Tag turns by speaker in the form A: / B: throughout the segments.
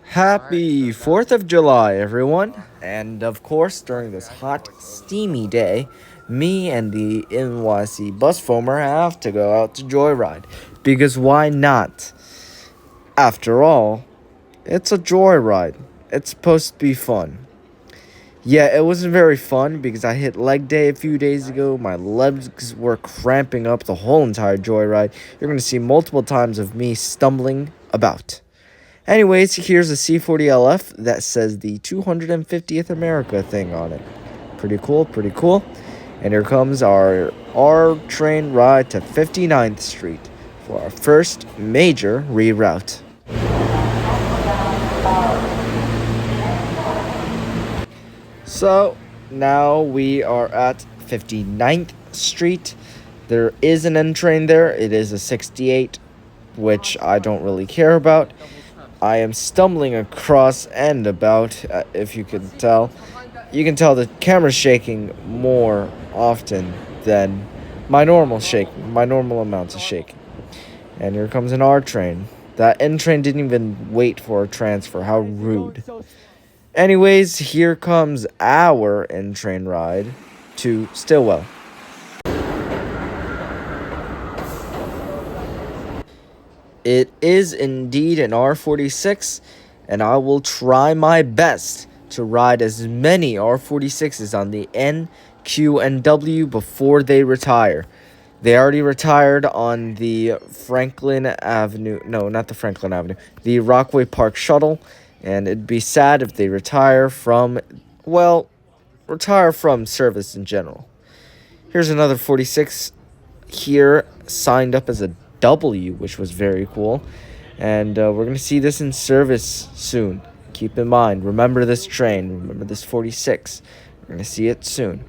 A: Happy 4th of July, everyone! And of course, during this hot, steamy day, me and the NYC bus foamer have to go out to joyride. Because why not? After all, it's a joyride. It's supposed to be fun. Yeah, it wasn't very fun because I hit leg day a few days ago. My legs were cramping up the whole entire joyride. You're going to see multiple times of me stumbling about. Anyways, here's a C40LF that says the 250th America thing on it. Pretty cool, pretty cool. And here comes our R train ride to 59th Street for our first major reroute. So, now we are at 59th Street. There is an N train there. It is a 68, which I don't really care about. I am stumbling across and about, if you can tell. You can tell the camera's shaking more often than my normal amounts of shaking. And here comes an R train. That N train didn't even wait for a transfer. How rude. Anyways, here comes our N train ride to Stillwell. It is indeed an R46, and I will try my best to ride as many R46s on the N, Q, and W before they retire. They already retired on the Franklin Avenue, no, not the Franklin Avenue, the Rockaway Park Shuttle, and it'd be sad if they retire from service in general. Here's another 46 here, signed up as a W, which was very cool. And we're going to see this in service soon. Keep in mind, remember this train, remember this 46. We're going to see it soon.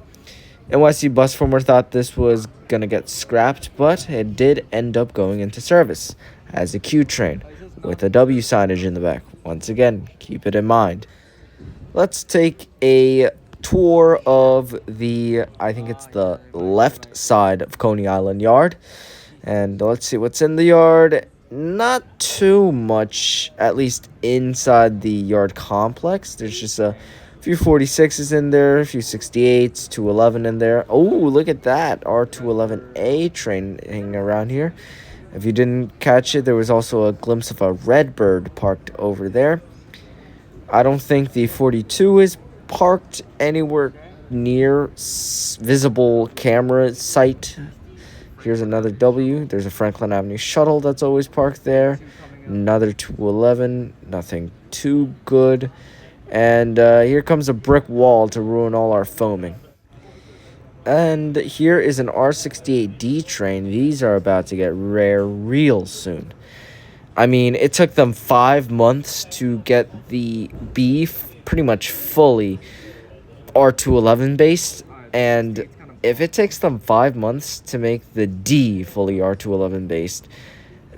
A: NYC Bus Former thought this was going to get scrapped, but it did end up going into service as a Q train with a W signage in the back. Once again, keep it in mind. Let's take a tour of I think it's the left side of Coney Island Yard. And let's see what's in the yard. Not too much, at least inside the yard complex. There's just a few 46s in there, a few 68s, 211 in there. Oh, look at that. R211 A train hanging around here. If you didn't catch it, there was also a glimpse of a Redbird parked over there. I don't think the 42 is parked anywhere near visible camera sight. Here's another W. There's a Franklin Avenue shuttle that's always parked there. Another 211. Nothing too good. And here comes a brick wall to ruin all our foaming. And here is an R68 D train. These are about to get rare real soon. I mean, it took them 5 months to get the B pretty much fully R211 based. And if it takes them 5 months to make the D fully R211 based,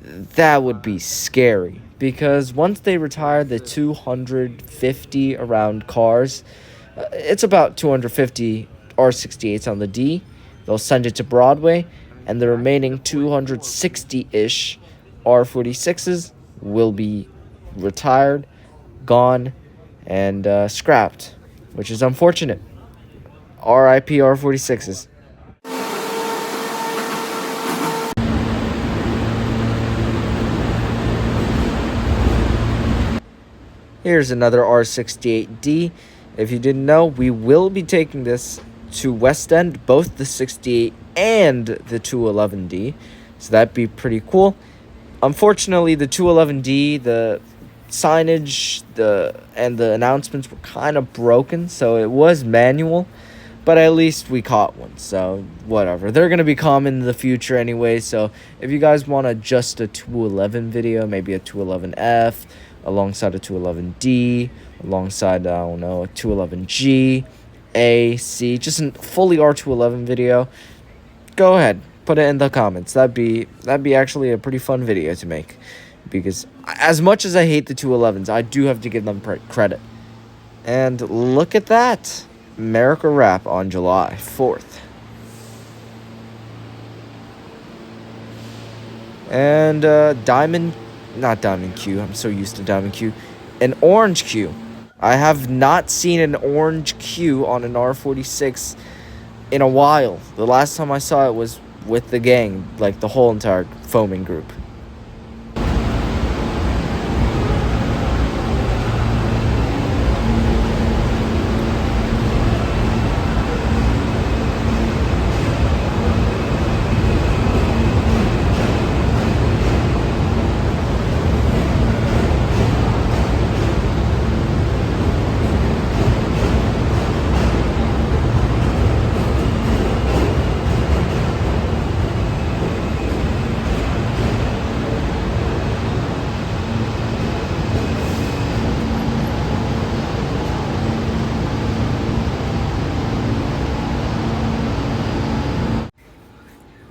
A: that would be scary. Because once they retire the 250 around cars, it's about 250 R68s on the D. They'll send it to Broadway, and the remaining 260-ish R46s will be retired, gone, and scrapped, which is unfortunate. RIP R46s. Here's another R68D. If you didn't know, we will be taking this to West End, both the 68 and the 211D. So that'd be pretty cool. Unfortunately, the 211D, the signage and the announcements were kind of broken, so it was manual. But at least we caught one, so whatever. They're going to be common in the future anyway, so if you guys want just a 211 video, maybe a 211F, alongside a 211D, alongside, I don't know, a 211G, A, C, just a fully R211 video, go ahead, put it in the comments. That'd be actually a pretty fun video to make, because as much as I hate the 211s, I do have to give them credit. And look at that. America Rap on July 4th. And not Diamond Q, I'm so used to Diamond Q. an orange queue. I have not seen an orange queue on an R46 in a while. The last time I saw it was with the gang, like the whole entire foaming group.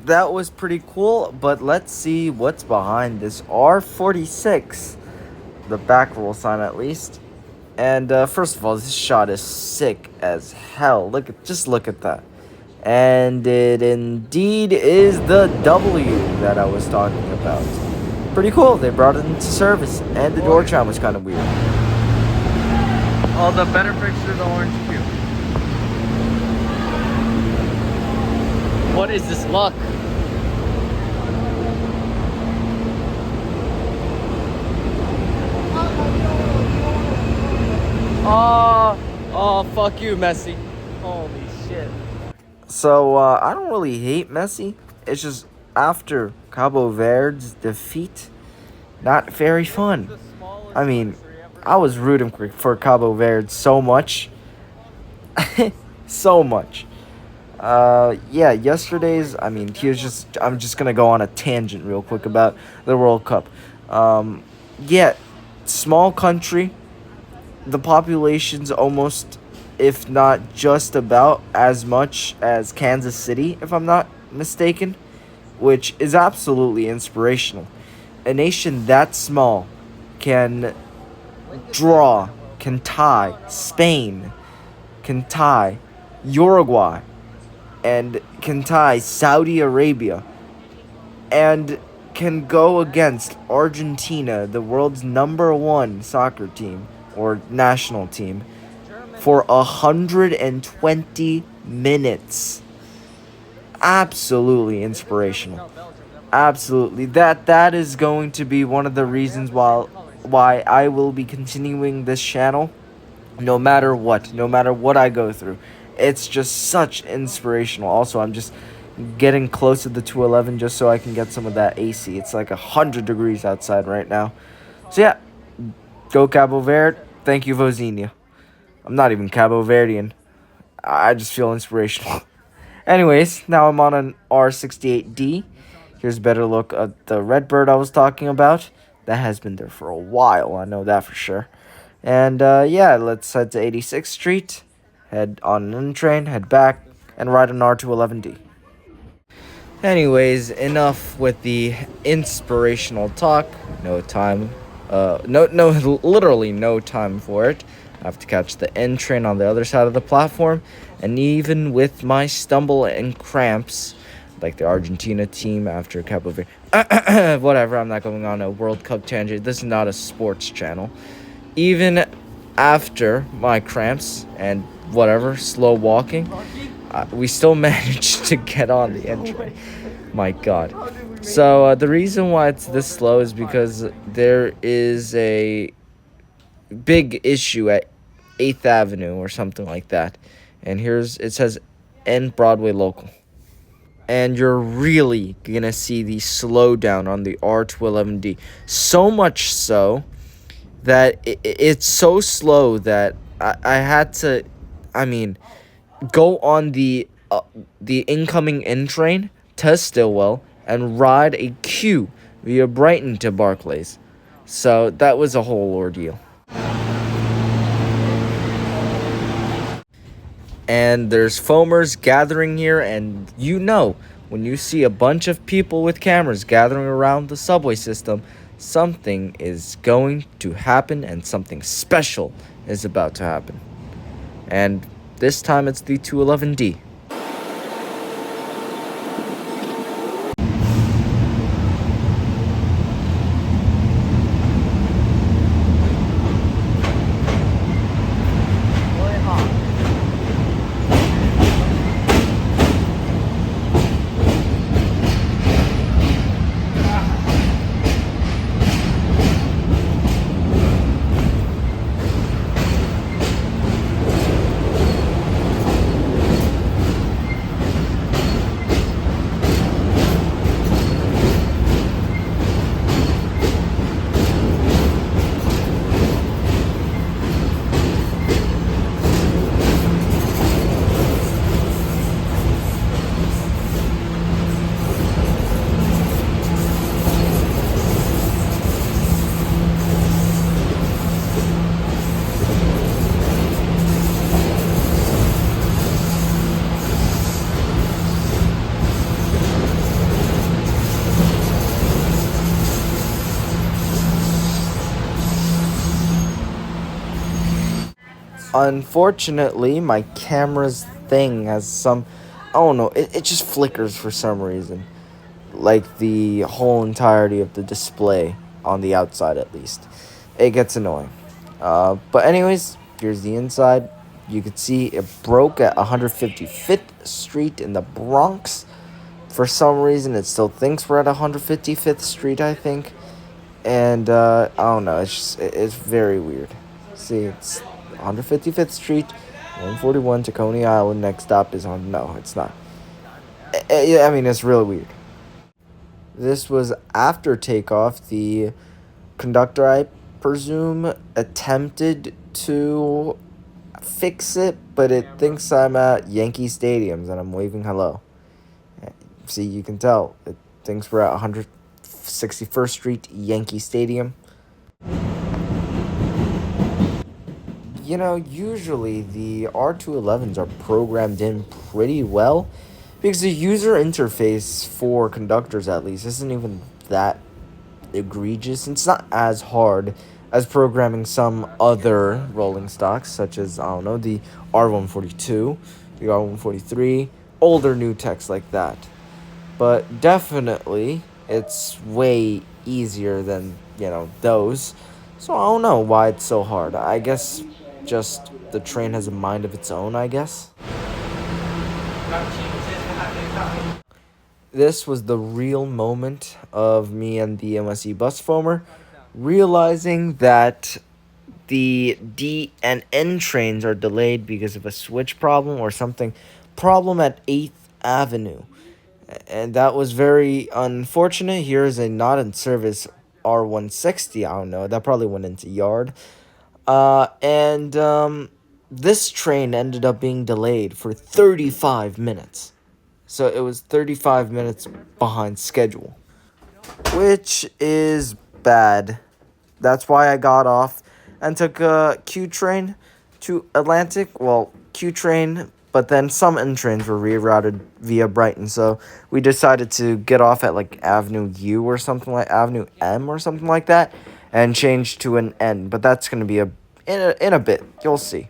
A: That was pretty cool, but let's see what's behind this R46, the back roll sign at least. And first of all, this shot is sick as hell. Just look at that. And it indeed is the W that I was talking about. Pretty cool. They brought it into service, and the door chime was kind of weird.
B: All the better picture, the orange cube. What is this luck? Oh, fuck you, Messi. Holy shit.
A: So, I don't really hate Messi. It's just after Cabo Verde's defeat, not very fun. I mean, I was rooting for Cabo Verde so much. So much. Yeah, yesterday's, I mean, I'm just gonna go on a tangent real quick about the World Cup. Yeah, small country. The population's almost, if not just about, as much as Kansas City, if I'm not mistaken, which is absolutely inspirational. A nation that small can can tie Spain, can tie Uruguay, and can tie Saudi Arabia, and can go against Argentina, the world's #1 soccer team or national team, for 120 minutes. Absolutely inspirational. Absolutely. That is going to be one of the reasons why I will be continuing this channel no matter what I go through. It's just such inspirational. Also, I'm just getting close to the 211 just so I can get some of that AC. It's like 100 degrees outside right now. So yeah, go Cabo Verde. Thank you, Vozinha. I'm not even Cabo Verdean. I just feel inspirational. Anyways, now I'm on an R68 D. Here's a better look at the Redbird I was talking about. That has been there for a while, I know that for sure. And yeah, let's head to 86th Street, head on an N train, head back, and ride an R211 D. Anyways, enough with the inspirational talk. Literally no time for it. I have to catch the N train on the other side of the platform, and even with my stumble and cramps, like the Argentina team after Cabo Verde, whatever, I'm not going on a World Cup tangent. This is not a sports channel. Even after my cramps and whatever, slow walking, we still managed to get on the N train. My God. So the reason why it's this slow is because there is a big issue at 8th Avenue or something like that. And it says N Broadway local. And you're really going to see the slowdown on the R211 D. So much so that it's so slow that I had to, go on the incoming N train to Stillwell and ride a queue via Brighton to Barclays. So that was a whole ordeal. And there's foamers gathering here, and when you see a bunch of people with cameras gathering around the subway system, something is going to happen and something special is about to happen. And this time it's the 211 D. Unfortunately, my camera's thing has some... I don't know, it just flickers for some reason. Like the whole entirety of the display, on the outside at least. It gets annoying. But anyways, here's the inside. You can see it broke at 155th Street in the Bronx. For some reason, it still thinks we're at 155th Street, I think. And, I don't know, it's very weird. See, it's 155th Street, 141 to Coney Island. Next stop is on... No, it's not. I mean, it's really weird. This was after takeoff. The conductor, I presume, attempted to fix it, but it thinks I'm at Yankee Stadiums and I'm waving hello. See, you can tell. It thinks we're at 161st Street, Yankee Stadium. You know, usually the R211s are programmed in pretty well because the user interface for conductors, at least, isn't even that egregious. It's not as hard as programming some other rolling stocks, such as, I don't know, the R142, the R143, older new techs like that. But definitely, it's way easier than, you know, those. So I don't know why it's so hard. I guess just the train has a mind of its own, I guess. This was the real moment of me and the MSE bus foamer realizing that the D and N trains are delayed because of a switch problem or something. Problem at 8th Avenue. And that was very unfortunate. Here is a not in service R160. I don't know. That probably went into yard. This train ended up being delayed for 35 minutes. So it was 35 minutes behind schedule, which is bad. That's why I got off and took a Q train to Atlantic. Well, Q train, but then some N trains were rerouted via Brighton. So we decided to get off at like Avenue U or something like Avenue M or something like that, and change to an N. But that's gonna be in a bit. You'll see.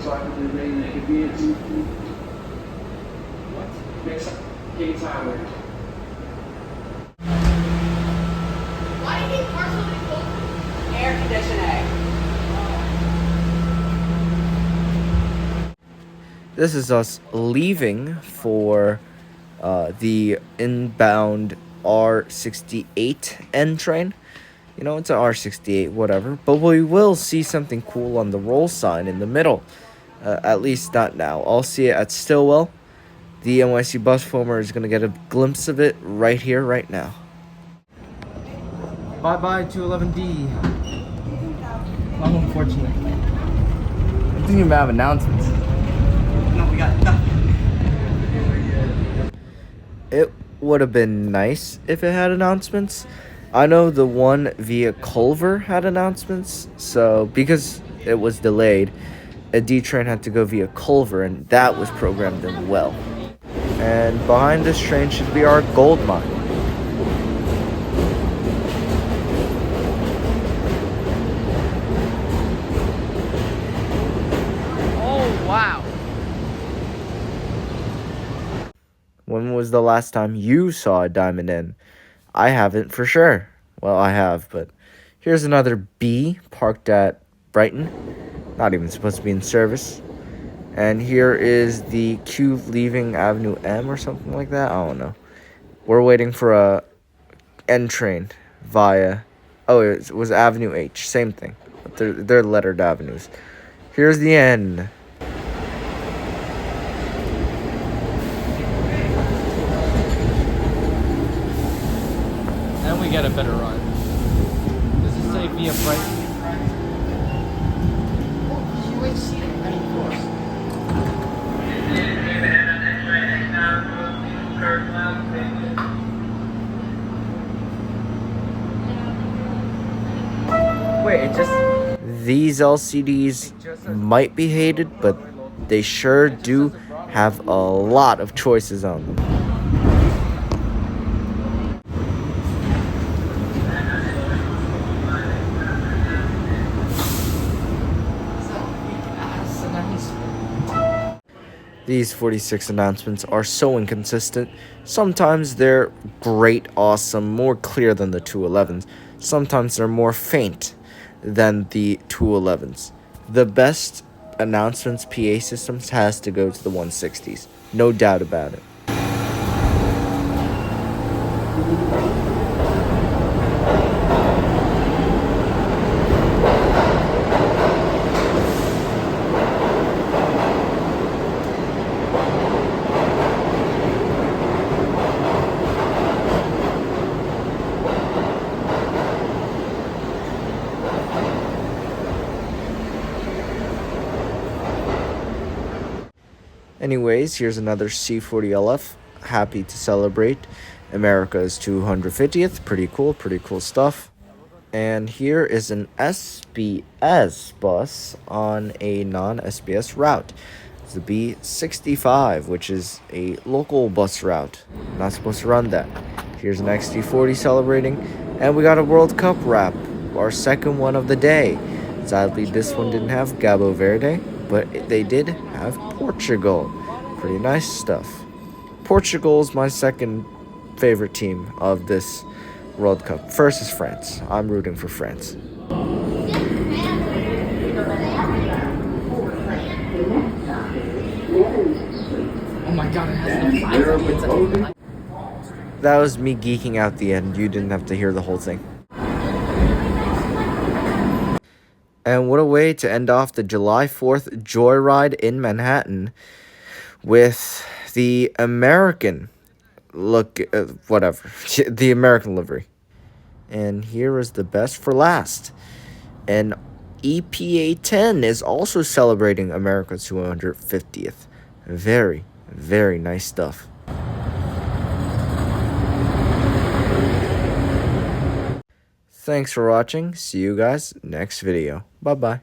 A: So I can remain a convenient to next Kings Highway.
C: Why do you keep partially cold? Air conditioning.
A: This is us leaving for the inbound R68 N train. You know, it's an R68, whatever. But we will see something cool on the roll sign in the middle. At least not now. I'll see it at Stillwell. The NYC bus foamer is going to get a glimpse of it right here, right now. Bye-bye, R211 D. How unfortunate. I didn't even have announcements.
B: No, we got nothing.
A: It would have been nice if it had announcements. I know the one via Culver had announcements, so because it was delayed, a D train had to go via Culver, and that was programmed in well. And behind this train should be our gold mine.
B: Oh, wow.
A: When was the last time you saw a diamond in? I haven't for sure. Well, I have, but here's another B parked at Brighton. Not even supposed to be in service. And here is the Q leaving Avenue M or something like that. I don't know. We're waiting for a N train via... Oh, it was Avenue H. Same thing. But they're lettered avenues. Here's the N.
B: And we get a better run. Does it say via Brighton?
A: Wait, it just... These LCDs might be hated, but they sure do have a lot of choices on them. These 46 announcements are so inconsistent. Sometimes they're great, awesome, more clear than the 211s. Sometimes they're more faint than the 211s. The best announcements PA systems has to go to the 160s. No doubt about it. Anyways, here's another C40LF. Happy to celebrate America's 250th. Pretty cool stuff. And here is an SBS bus on a non-SBS route. It's the B65, which is a local bus route. Not supposed to run that. Here's an XT40 celebrating. And we got a World Cup wrap, our second one of the day. Sadly, this one didn't have Cabo Verde, but they did have Portugal. Pretty nice stuff. Portugal is my second favorite team of this World Cup. First is France. I'm rooting for France.
B: Oh my god, it has the 5 seconds.
A: That was me geeking out the end. You didn't have to hear the whole thing. And what a way to end off the July 4th joyride in Manhattan with the American the American livery. And here is the best for last. And EPA 10 is also celebrating America's 250th. Very, very nice stuff. Thanks for watching. See you guys next video. Bye-bye.